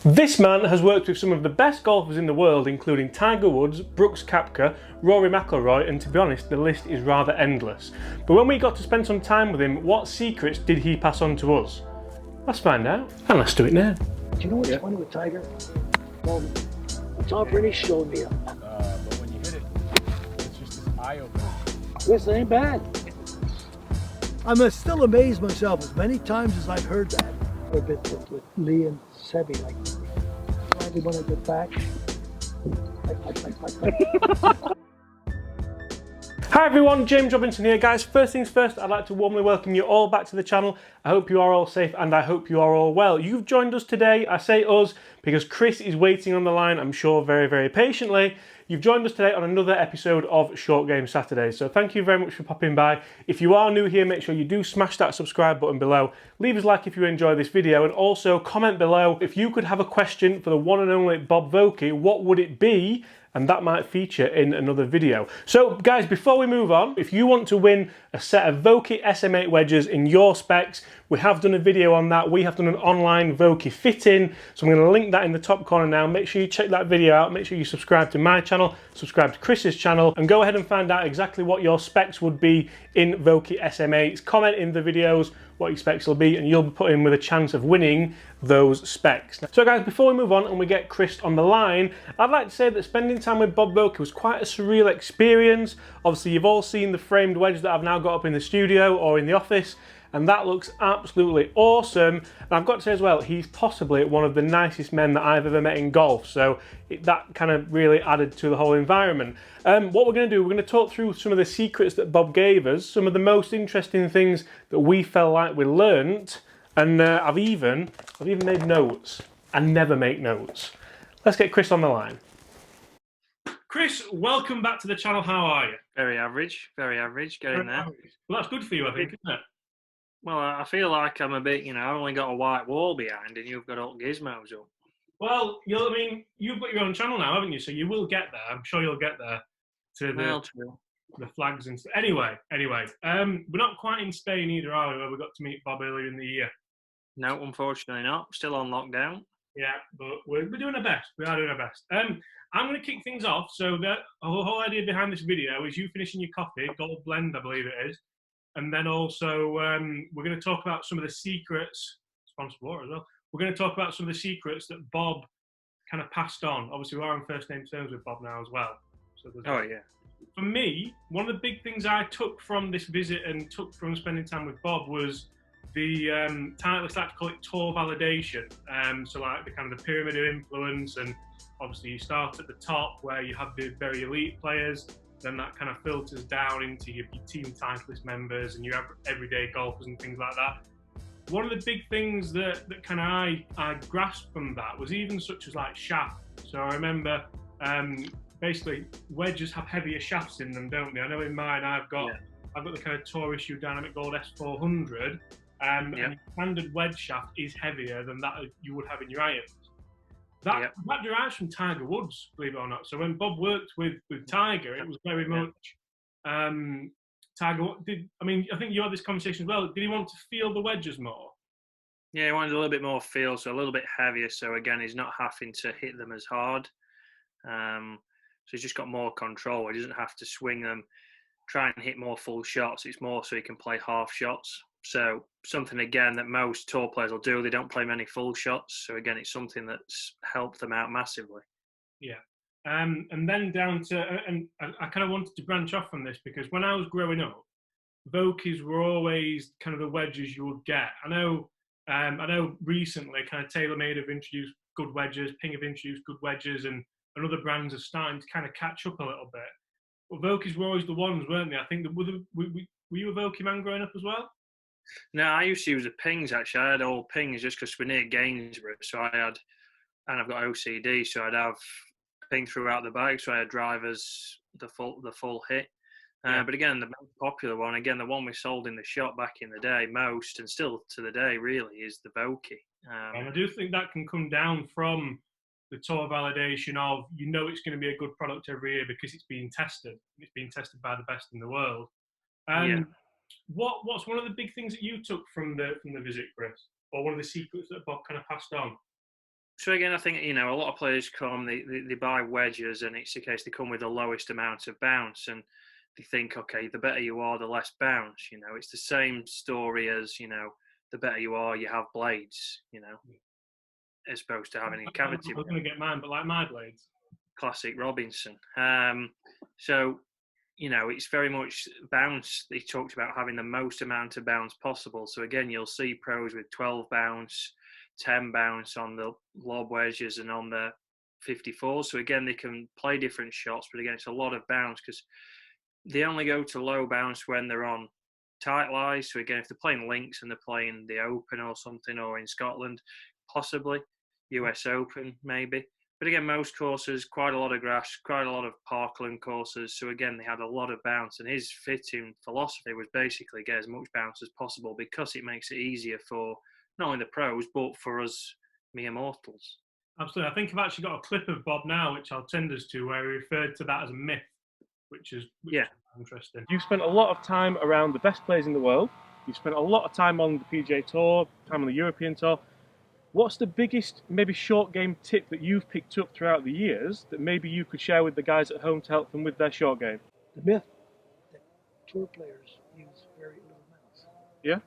This man has worked with some of the best golfers in the world, including Tiger Woods, Brooks Koepka, Rory Mcilroy, and to be honest, the list is rather endless. But when we got to spend some time with him, what secrets did he pass on to us? Let's find out, and let's do it now. Do you know what's funny with Tiger? Well, Tom Brady showed me him. But when you hit it, it's just this eye-opener. This ain't bad. I'm still amazed myself as many times as I've heard that. A bit with Lee and Seve, like, finally when I get back. Hi everyone, James Robinson here guys. First things first, I'd like to warmly welcome you all back to the channel. I hope you are all safe and I hope you are all well. You've joined us today, I say us, because Chris is waiting on the line, I'm sure very, very patiently. You've joined us today on another episode of Short Game Saturdays, so thank you very much for popping by. If you are new here, make sure you do smash that subscribe button below. Leave us a like if you enjoy this video, and also comment below if you could have a question for the one and only Bob Vokey, what would it be? And that might feature in another video. So guys, before we move on, if you want to win a set of Vokey SM8 wedges in your specs, we have done a video on that. We have done an online Vokey fitting, so I'm going to link that in the top corner now. Make sure you check that video out, make sure you subscribe to my channel, subscribe to Chris's channel, and go ahead and find out exactly what your specs would be in Vokey SM8s. Comment in the videos what your specs will be, and you'll be put in with a chance of winning those specs. So guys, before we move on and we get Chris on the line, I'd like to say that spending time with Bob Vokey was quite a surreal experience. Obviously, you've all seen the framed wedge that I've now got up in the studio or in the office, and that looks absolutely awesome. And I've got to say as well, he's possibly one of the nicest men that I've ever met in golf, so that kind of really added to the whole environment. What we're going to do, we're going to talk through some of the secrets that Bob gave us, some of the most interesting things that we felt like we learnt, and I've even made notes. I never make notes. Let's get Chris on the line. Chris, welcome back to the channel. How are you? Very average, getting there. Well, that's good for you, I think, isn't it? Well, I feel like I'm a bit, I've only got a white wall behind and you've got all gizmos up. Well, you've got your own channel now, haven't you? So you will get there. I'm sure you'll get there to the flags and stuff. Anyway, we're not quite in Spain either, are we? Where we got to meet Bob earlier in the year. No, unfortunately not. Still on lockdown. Yeah, but we're doing our best. We are doing our best. I'm going to kick things off. So the whole idea behind this video is you finishing your coffee, Gold Blend, I believe it is. And then also, we're going to talk about some of the secrets, sponsored water as well. We're going to talk about some of the secrets that Bob kind of passed on. Obviously, we are on first name terms with Bob now as well. So yeah. For me, one of the big things I took from this visit and took from spending time with Bob was the Titleist, like to call it tour validation. So like the kind of the pyramid of influence, and obviously you start at the top where you have the very elite players. Then that kind of filters down into your team Titleist members and your everyday golfers and things like that. One of the big things that kind of I grasped from that was even such as like shaft. So I remember basically wedges have heavier shafts in them, don't they? I know in mine I've got the kind of Tour Issue Dynamic Gold S400, and your standard wedge shaft is heavier than that you would have in your irons. That derives from Tiger Woods, believe it or not. So when Bob worked with Tiger, it was very much Tiger. I think you had this conversation as well. Did he want to feel the wedges more? Yeah, he wanted a little bit more feel, so a little bit heavier. So again, he's not having to hit them as hard. So he's just got more control. He doesn't have to swing them, try and hit more full shots. It's more so he can play half shots. So something again that most tour players will do, they don't play many full shots. So again, it's something that's helped them out massively. Yeah. And then down to, and I kind of wanted to branch off from this because when I was growing up, Vokeys were always kind of the wedges you would get. I know recently kind of TaylorMade have introduced good wedges, Ping have introduced good wedges, and other brands are starting to kind of catch up a little bit. But Vokeys were always the ones, weren't they? I think that were you a Vokey man growing up as well? No, I used to use the Pings actually. I had all Pings just because we're near Gainsborough, so and I've got OCD, so I'd have Ping throughout the bike, so I had drivers the full hit. But again, the most popular one, again the one we sold in the shop back in the day, most and still to the day really, is the Vokey. And I do think that can come down from the tour validation of it's going to be a good product every year because it's being tested. It's being tested by the best in the world. What's one of the big things that you took from the visit, Chris, or one of the secrets that Bob kind of passed on? So again, I think, you know, a lot of players come, they buy wedges, and it's the case they come with the lowest amount of bounce, and they think, okay, the better you are, the less bounce. You know, it's the same story as, you know, the better you are, you have blades, you know, as opposed to having a cavity. I was going to get mine, but like my blades. Classic Robinson. So, you know, it's very much bounce. He talked about having the most amount of bounce possible. So again, you'll see pros with 12 bounce, 10 bounce on the lob wedges and on the 54. So again, they can play different shots, but again, it's a lot of bounce because they only go to low bounce when they're on Titleist. So again, if they're playing links and they're playing the Open or something, or in Scotland, possibly US Open maybe. But again, most courses, quite a lot of grass, quite a lot of parkland courses. So again, they had a lot of bounce, and his fitting philosophy was basically get as much bounce as possible because it makes it easier for not only the pros, but for us mere mortals. Absolutely. I think I've actually got a clip of Bob now, which I'll send us to, where he referred to that as a myth, which is interesting. You've spent a lot of time around the best players in the world. You've spent a lot of time on the PGA Tour, time on the European Tour. What's the biggest, maybe short game tip that you've picked up throughout the years that maybe you could share with the guys at home to help them with their short game? The myth that tour players use very little bounce. Yeah.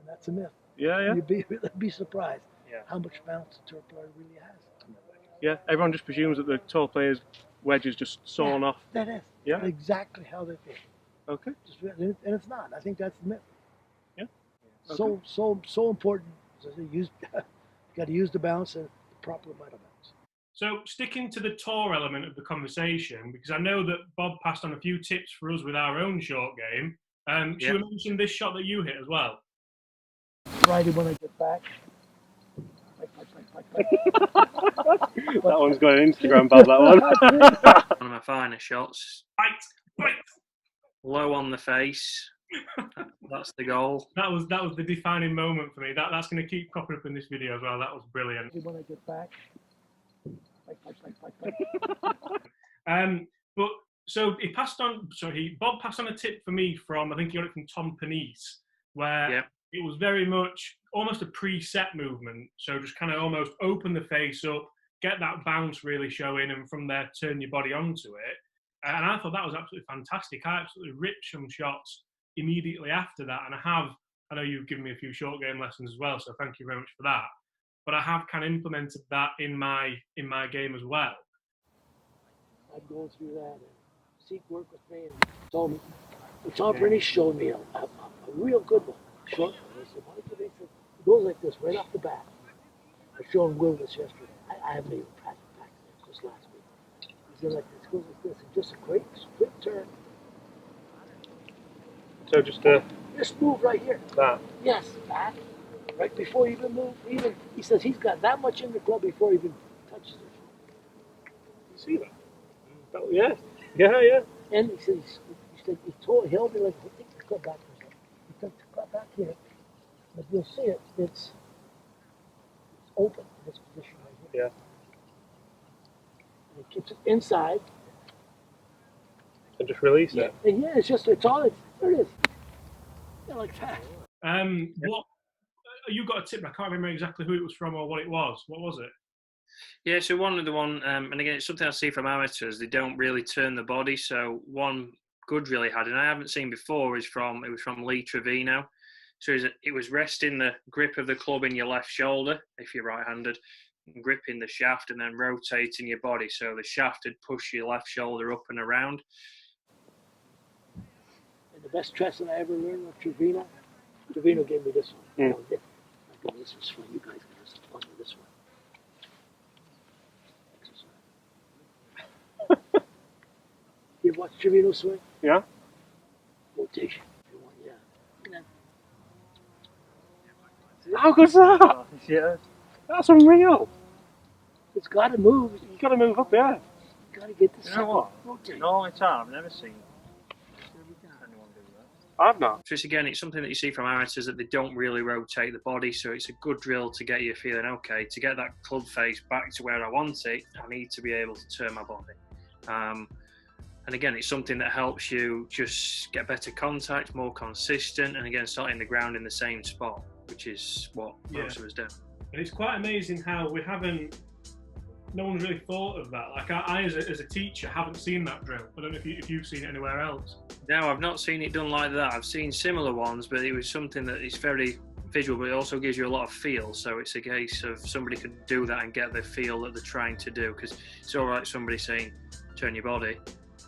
And that's a myth. Yeah, yeah. You'd be surprised how much bounce a tour player really has. Yeah, everyone just presumes that the tour players' wedge is just sawn off. That is. Yeah. Exactly how they feel. Okay. And it's not. I think that's the myth. Yeah. Okay. So important. So you got to use the bounce and the proper amount of bounce. So sticking to the tour element of the conversation, because I know that Bob passed on a few tips for us with our own short game. Should we mention this shot that you hit as well? Friday when I get back. That one's got an Instagram, Bob, that one. One of my finest shots. Right. Low on the face. That's the goal. That was the defining moment for me. That's going to keep popping up in this video as well. That was brilliant. When I get back. But so he passed on. So Bob passed on a tip for me from, I think he got it from Tom Panisse, where it was very much almost a preset movement. So just kind of almost open the face up, get that bounce really showing, and from there turn your body onto it. And I thought that was absolutely fantastic. I absolutely ripped some shots immediately after that, and I know you've given me a few short game lessons as well, so thank you very much for that. But I have kind of implemented that in my game as well. I'm going through that, and Seek worked with me and told me. Tom Brady showed me a real good one, short one. He said, "Why don't you it goes like this right off the bat." I showed him Will this yesterday. I haven't even practiced just last week. He said, like this, goes like this, and just a quick turn. So just move right here. that. Yes, that. Right before you even move. He says he's got that much in the club before he even touches it. You see that? Yeah. And he said he held me like, take the club back for a second. He took the club back here. But you'll see it. It's open in this position right here. Yeah. And he keeps it inside. And just release it. And there it is. Yeah, like that. What you got a tip? I can't remember exactly who it was from or what it was. What was it? Yeah, so one, and again, it's something I see from amateurs. They don't really turn the body. So one good really had, and I haven't seen before, it was from Lee Trevino. So it was resting the grip of the club in your left shoulder if you're right-handed, gripping the shaft, and then rotating your body so the shaft would push your left shoulder up and around. And the best lesson I ever learned with Trevino gave me this one. I go, this was fun. You guys can have some fun with this one. You watch Trevino swing? Yeah. Rotation. Yeah. How good's that? Yeah. That's unreal. It's got to move. You got to move up, yeah. You got to get the You know what? rotate. No, it's hard. I've never seen anyone do that. I've not. So it's something that you see from amateurs that they don't really rotate the body. So it's a good drill to get you feeling, okay, to get that club face back to where I want it, I need to be able to turn my body. And again, it's something that helps you just get better contact, more consistent, and again, starting the ground in the same spot, which is what most of us do. And it's quite amazing how no one's really thought of that. Like I as a teacher, haven't seen that drill. I don't know if you've seen it anywhere else. No, I've not seen it done like that. I've seen similar ones, but it was something that is very visual, but it also gives you a lot of feel. So it's a case of somebody could do that and get the feel that they're trying to do. Because it's all right somebody saying turn your body,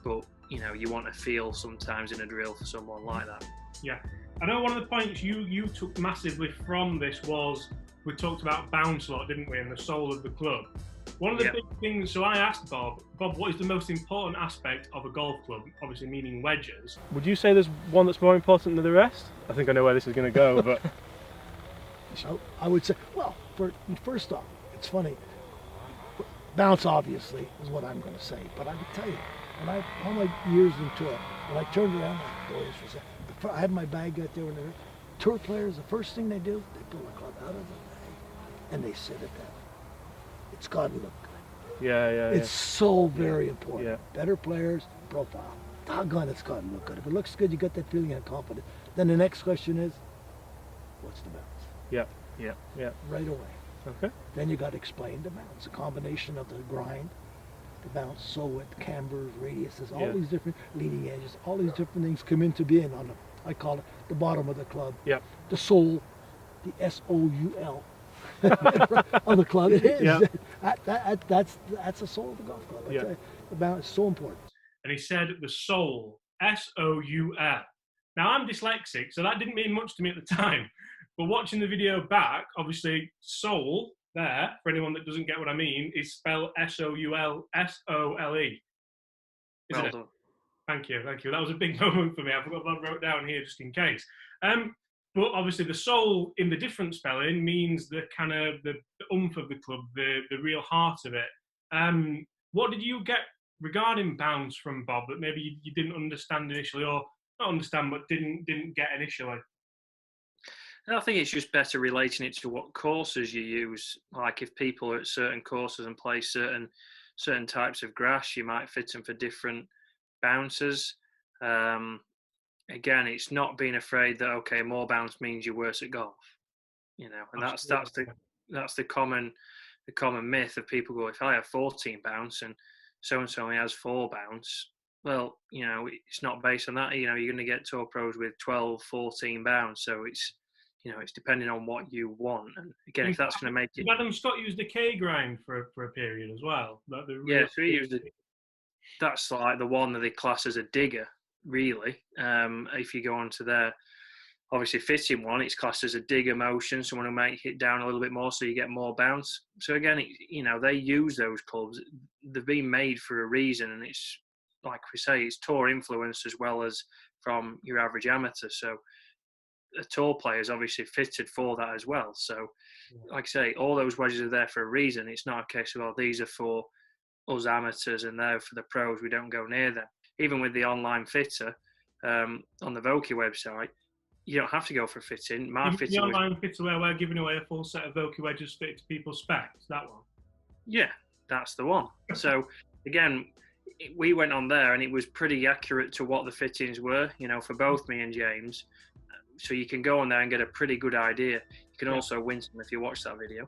but you know you want to feel sometimes in a drill for someone like that. Yeah, I know one of the points you took massively from this was we talked about bounce a lot, didn't we, and the soul of the club. One of the big things, so I asked Bob, what is the most important aspect of a golf club? Obviously meaning wedges. Would you say there's one that's more important than the rest? I think I know where this is going to go, but... I would say, well, first off, it's funny. Bounce, obviously, is what I'm going to say. But I would tell you, all my years in tour, when I turned around, I had my bag out there, and the tour players, the first thing they do, they pull the club out of the bag, and they sit at that. It's got to look good. Yeah. It's so very important. Yeah. Better players, profile. Doggone, it's got to look good. If it looks good, you got that feeling of confidence. Then the next question is, what's the bounce? Yeah. Right away. Okay. Then you got to explain the bounce, a combination of the grind, the bounce, silhouette, cambers, radiuses, all these different leading edges, all these different things come into being on I call it the bottom of the club. Yeah. The soul, the SOUL. On the club, it is. Yeah. That's the soul of the golf club. Yeah. The bounce is so important. And he said the soul, SOUL. Now I'm dyslexic, so that didn't mean much to me at the time. But watching the video back, obviously soul there, for anyone that doesn't get what I mean, is spelled SOUL, SOLE. Isn't it? Thank you. That was a big moment for me. I forgot what I wrote down here just in case. But obviously the soul in the different spelling means the kind of the oomph of the club, the real heart of it. What did you get regarding bounce from Bob that maybe you didn't understand initially, or not understand but didn't get initially? I think it's just better relating it to what courses you use. Like if people are at certain courses and play certain types of grass, you might fit them for different bounces. Again, it's not being afraid that more bounce means you're worse at golf, you know, and that's the common myth of people go, if I have 14 bounce and so only has 4 bounce, well, you know, it's not based on that. You know, you're going to get tour pros with 12, 14 bounce, so it's, you know, it's depending on what you want. And again, if that's going to make it. Adam Scott used the K grind for a period as well. So he used that's like the one that they class as a digger. Really, if you go onto their obviously fitting one, it's classed as a digger motion, someone who might hit down a little bit more so you get more bounce. So again, you know, they use those clubs, they've been made for a reason, and it's like we say, it's tour influenced as well as from your average amateur. So a tour player is obviously fitted for that as well. So like I say, all those wedges are there for a reason. It's not a case of, well, these are for us amateurs and they're for the pros, we don't go near them. Even with the online fitter on the Vokey website, you don't have to go for fitting. The online fitter where we're giving away a full set of Vokey wedges fitted to people's specs, that one? Yeah, that's the one. So again, we went on there and it was pretty accurate to what the fittings were, you know, for both me and James. So you can go on there and get a pretty good idea. You can also win some if you watch that video.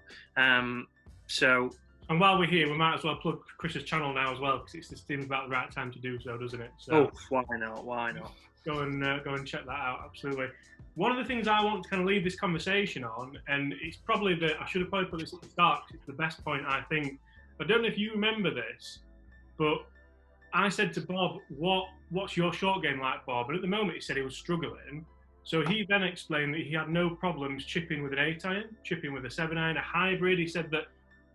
And while we're here, we might as well plug Chris's channel now as well, because it seems about the right time to do so, doesn't it? So why not? Go and check that out. Absolutely. One of the things I want to kind of leave this conversation on, and it's probably I should have probably put this at the start, because it's the best point I think. I don't know if you remember this, but I said to Bob, "What's your short game like, Bob?" And at the moment, he said he was struggling. So he then explained that he had no problems chipping with an 8-iron, chipping with a 7-iron, a hybrid. He said that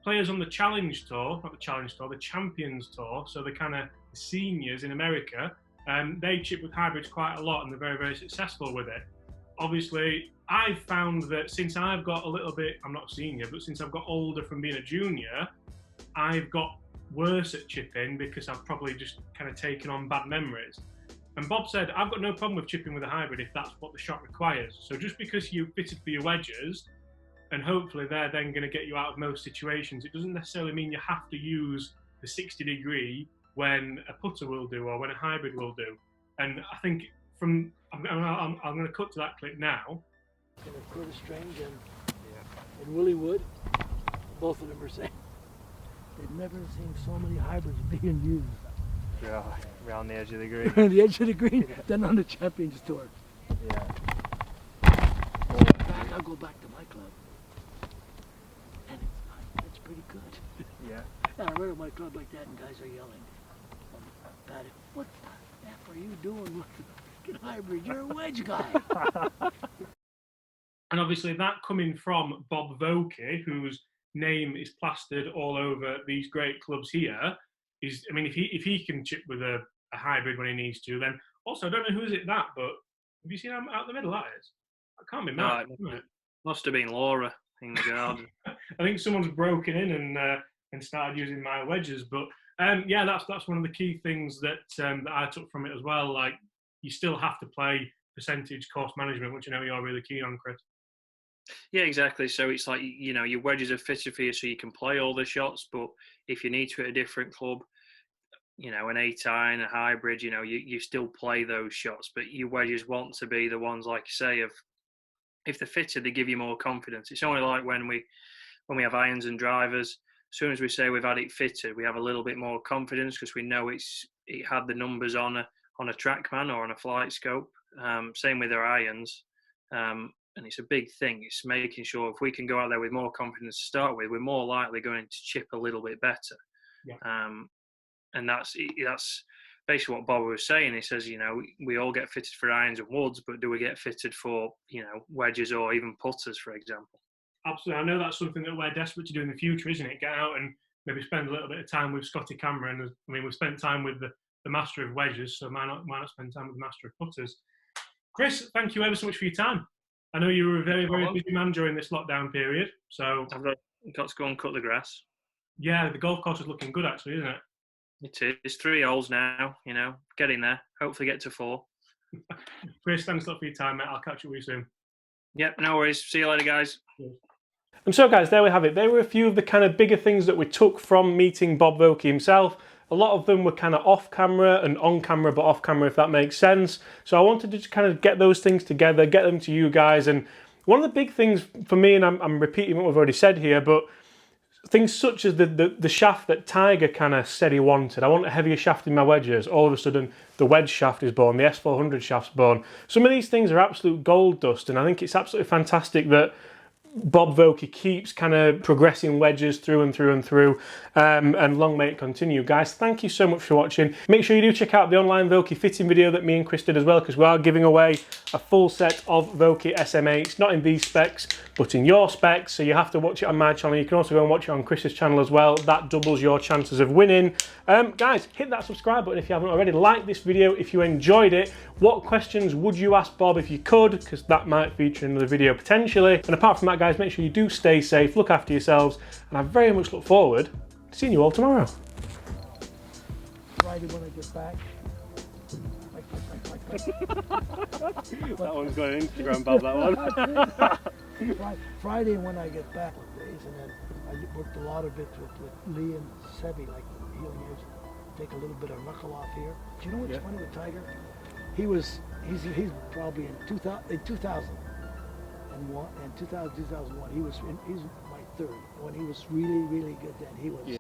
players on the Challenge Tour, not the Challenge Tour, the Champions Tour, so the kind of seniors in America, they chip with hybrids quite a lot and they're very, very successful with it. Obviously, I've found that since I've got a little bit, I'm not a senior, but since I've got older from being a junior, I've got worse at chipping because I've probably just kind of taken on bad memories. And Bob said, I've got no problem with chipping with a hybrid if that's what the shot requires. So just because you fitted for your wedges, and hopefully they're then going to get you out of most situations, it doesn't necessarily mean you have to use the 60 degree when a putter will do or when a hybrid will do. And I think I'm going to cut to that clip now. Curtis Strange and and Willie Wood, both of them are saying they've never seen so many hybrids being used. Yeah, around the edge of the green. On the edge of the green, then on the Champions Tour. Yeah. I'll go back to my club, and it's pretty good. Yeah. And I run at my club like that, and guys are yelling about it. What the F are you doing with the freaking hybrid? You're a wedge guy. And obviously that coming from Bob Vokey, whose name is plastered all over these great clubs here, is, I mean, if he can chip with a hybrid when he needs to, then also, I don't know who is it that, but have you seen him out the middle, that is? That can't be mad. No, must have been Laura in the garden. I think someone's broken in and started using my wedges, but yeah, that's one of the key things that I took from it as well. Like, you still have to play percentage course management, which I know you're really keen on, Chris. Yeah, exactly. So it's like, you know, your wedges are fitted for you so you can play all the shots, but if you need to at a different club, you know, an 8-iron, a hybrid, you know, you still play those shots, but your wedges want to be the ones, like you say, of if they're fitted, they give you more confidence. It's only like when we have irons and drivers, as soon as we say we've had it fitted, we have a little bit more confidence because we know it had the numbers on a TrackMan or on a flight scope. Same with our irons. And it's a big thing. It's making sure if we can go out there with more confidence to start with, we're more likely going to chip a little bit better. Yeah. And that's basically what Bob was saying. He says, you know, we all get fitted for irons and woods, but do we get fitted for, you know, wedges or even putters, for example? Absolutely. I know that's something that we're desperate to do in the future, isn't it? Get out and maybe spend a little bit of time with Scotty Cameron. I mean, we've spent time with the master of wedges, so why not spend time with the master of putters? Chris, thank you ever so much for your time. I know you were a very, very busy man during this lockdown period, so I've got to go and cut the grass. Yeah, the golf course is looking good, actually, isn't it? It is 3 holes now, you know, getting there. Hopefully get to 4. Chris, thanks a lot for your time, mate. I'll catch up with you soon. Yep, no worries. See you later, guys. And so, guys, there we have it. There were a few of the kind of bigger things that we took from meeting Bob Vokey himself. A lot of them were kind of off camera and on camera, but off camera, if that makes sense. So I wanted to just kind of get those things together, get them to you guys. And one of the big things for me, and I'm repeating what we've already said here, but things such as the shaft that Tiger kind of said he wanted. I want a heavier shaft in my wedges. All of a sudden, the wedge shaft is born, the S400 shaft's born. Some of these things are absolute gold dust, and I think it's absolutely fantastic that Bob Vokey keeps kind of progressing wedges through and through and through, and long may it continue. Guys, thank you so much for watching. Make sure you do check out the online Vokey fitting video that me and Chris did as well, because we are giving away a full set of Vokey SM8s, not in these specs, but in your specs, so you have to watch it on my channel. You can also go and watch it on Chris's channel as well. That doubles your chances of winning. Guys, hit that subscribe button if you haven't already. Like this video if you enjoyed it. What questions would you ask Bob if you could? Because that might feature in another video potentially. And apart from that, guys, make sure you do stay safe, look after yourselves, and I very much look forward to seeing you all tomorrow. Friday when I get back. That one's got an Instagram, Bob, that one. Friday when I get back with days, and then I worked a lot of bits with Lee and Seve, like he'll use, take a little bit of knuckle off here. Do you know what's funny with Tiger? He's probably in 2001 and 2001. He's my third. When he was really, really good then, he was.